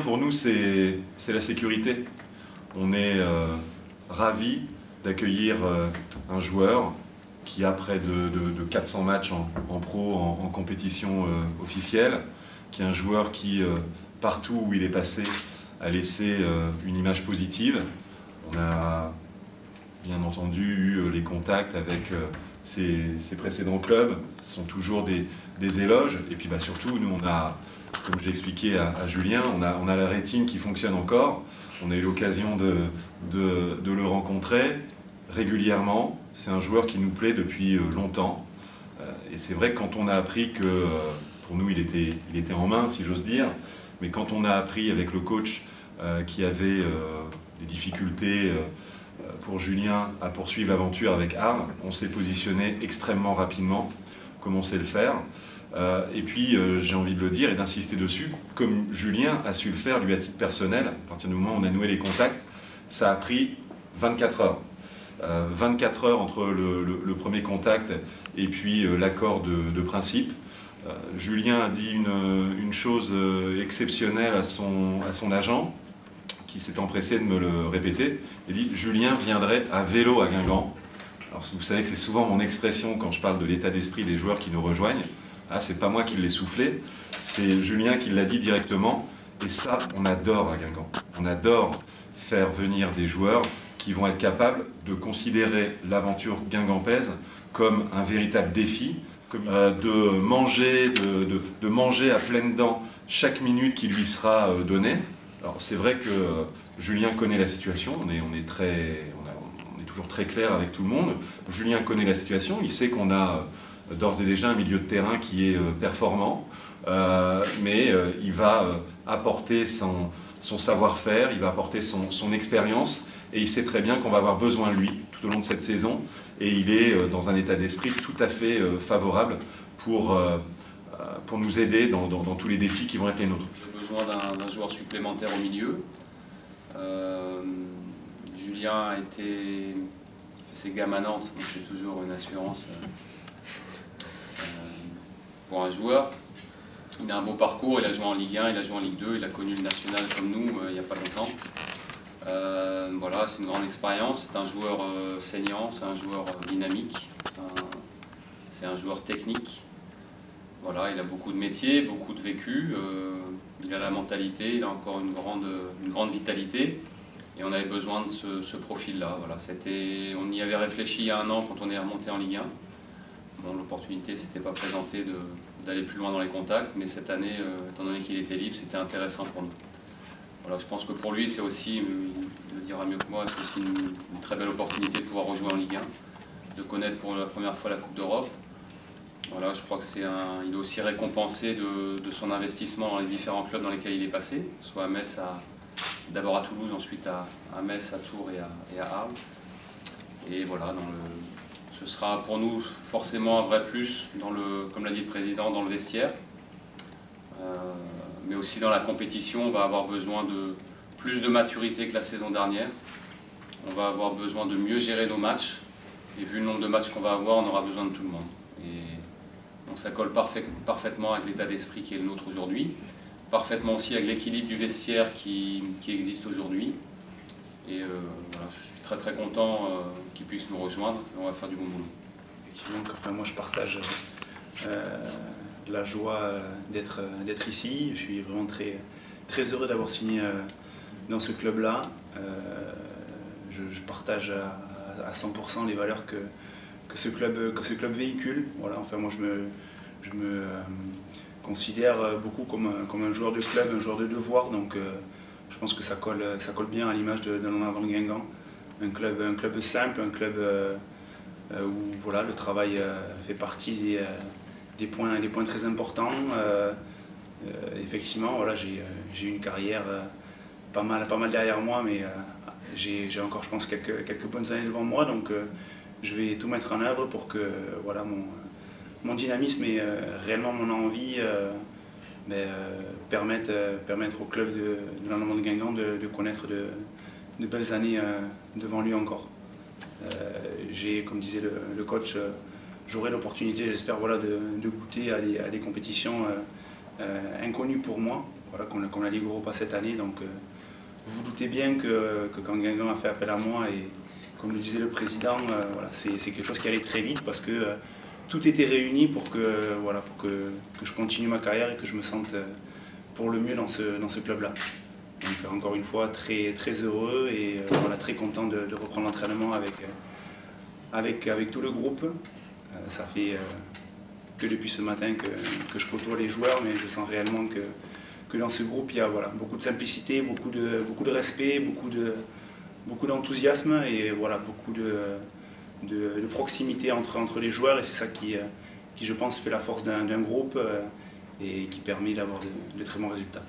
pour nous, c'est la sécurité. On est ravis d'accueillir un joueur qui a près de 400 matchs en pro, en compétition officielle, qui est un joueur qui, partout où il est passé, a laissé une image positive. On a bien entendu eu les contacts avec ses précédents clubs, ce sont toujours des éloges. Et puis surtout, nous, on a, comme j'ai expliqué à Julien, on a la rétine qui fonctionne encore. On a eu l'occasion de le rencontrer régulièrement. C'est un joueur qui nous plaît depuis longtemps. Et c'est vrai que quand on a appris que, pour nous, il était en main, si j'ose dire, mais quand on a appris avec le coach qui avait des difficultés pour Julien à poursuivre l'aventure avec Arles, on s'est positionné extrêmement rapidement, comme on sait le faire. Et puis, j'ai envie de le dire et d'insister dessus, comme Julien a su le faire, lui, à titre personnel, à partir du moment où on a noué les contacts, ça a pris 24 heures. 24 heures entre le premier contact et puis l'accord de principe. Julien a dit une chose exceptionnelle à son agent, qui s'est empressé de me le répéter. Il dit « Julien viendrait à vélo à Guingamp ». Alors vous savez que c'est souvent mon expression quand je parle de l'état d'esprit des joueurs qui nous rejoignent. Ah, c'est pas moi qui l'ai soufflé, c'est Julien qui l'a dit directement. Et ça, on adore à Guingamp. On adore faire venir des joueurs qui vont être capables de considérer l'aventure guingampaise comme un véritable défi, de manger à pleines dents chaque minute qui lui sera donnée. Alors c'est vrai que Julien connaît la situation, on est toujours très clair avec tout le monde. Julien connaît la situation, il sait qu'on a d'ores et déjà un milieu de terrain qui est performant, mais il va apporter son savoir-faire, il va apporter son expérience, et il sait très bien qu'on va avoir besoin de lui tout au long de cette saison, et il est dans un état d'esprit tout à fait favorable pour nous aider dans tous les défis qui vont être les nôtres. J'ai besoin d'un joueur supplémentaire au milieu. Julien a fait ses gammes à Nantes, donc c'est toujours une assurance pour un joueur. Il a un beau parcours, il a joué en Ligue 1, il a joué en Ligue 2, il a connu le national comme nous il n'y a pas longtemps. Voilà, c'est une grande expérience, c'est un joueur saignant, c'est un joueur dynamique, c'est un joueur technique. Voilà, il a beaucoup de métiers, beaucoup de vécu, il a la mentalité, il a encore une grande vitalité. Et on avait besoin de ce profil-là. Voilà, on y avait réfléchi il y a un an quand on est remonté en Ligue 1. Bon, l'opportunité ne s'était pas présentée d'aller plus loin dans les contacts, mais cette année, étant donné qu'il était libre, c'était intéressant pour nous. Voilà, je pense que pour lui, c'est aussi, il le dira mieux que moi, c'est aussi une très belle opportunité de pouvoir rejouer en Ligue 1, de connaître pour la première fois la Coupe d'Europe. Voilà, je crois qu'il est aussi récompensé de son investissement dans les différents clubs dans lesquels il est passé, soit à Metz, d'abord à Toulouse, ensuite à Metz, à Tours et à Arles. Et voilà, ce sera pour nous forcément un vrai plus, comme l'a dit le président, dans le vestiaire. Mais aussi dans la compétition, on va avoir besoin de plus de maturité que la saison dernière. On va avoir besoin de mieux gérer nos matchs. Et vu le nombre de matchs qu'on va avoir, on aura besoin de tout le monde. Donc ça colle parfaitement avec l'état d'esprit qui est le nôtre aujourd'hui, parfaitement aussi avec l'équilibre du vestiaire qui existe aujourd'hui. Et voilà, je suis très très content qu'il puisse nous rejoindre et on va faire du bon boulot. Effectivement, enfin, moi je partage la joie d'être ici. Je suis vraiment très, très heureux d'avoir signé dans ce club-là. Je partage à 100% les valeurs que ce club véhicule. Voilà, enfin, moi je me considère beaucoup comme un joueur de club, un joueur de devoir, donc je pense que ça colle bien à l'image de l'En-Avant de Guingamp. Un club simple, un club où voilà, le travail fait partie des points très importants. Effectivement, voilà, j'ai une carrière pas mal derrière moi, mais j'ai encore, je pense, quelques bonnes années devant moi, donc je vais tout mettre en œuvre pour que voilà, mon dynamisme et réellement mon envie permettre au club de l'En-Avant de Guingamp de connaître de belles années devant lui encore. Comme disait le coach, j'aurai l'opportunité, j'espère, voilà, de goûter à des compétitions inconnues pour moi, voilà, comme la Ligue Europa cette année. Donc vous vous doutez bien que quand Guingamp a fait appel à moi, et comme le disait le président, voilà, c'est quelque chose qui allait très vite parce que tout était réuni pour que, voilà, pour que je continue ma carrière et que je me sente pour le mieux dans ce club-là. Donc encore une fois, très, très heureux et voilà, très content de reprendre l'entraînement avec tout le groupe. Ça fait que depuis ce matin que je côtoie les joueurs, mais je sens réellement que dans ce groupe, il y a voilà, beaucoup de simplicité, beaucoup de respect, beaucoup d'enthousiasme et voilà, beaucoup de proximité entre les joueurs. Et c'est ça qui, je pense, fait la force d'un groupe et qui permet d'avoir de très bons résultats.